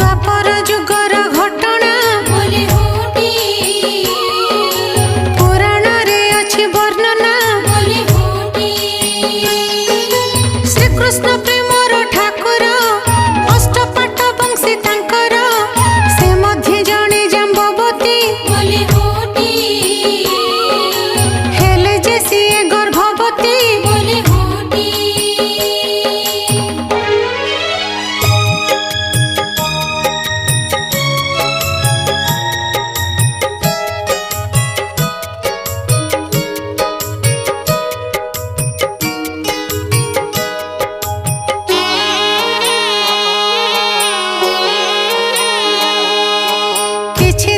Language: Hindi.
द्वापर जुगर घटना बोले होटी पुराण रे अछि वर्णना बोले होटी श्री कृष्ण प्रेमर ठाकुर अष्टपाठ वंशी तांकर से मध्य जणे जाम्बवती बोले होटी हेले जे सिए गर्भवती बोले होटी किछि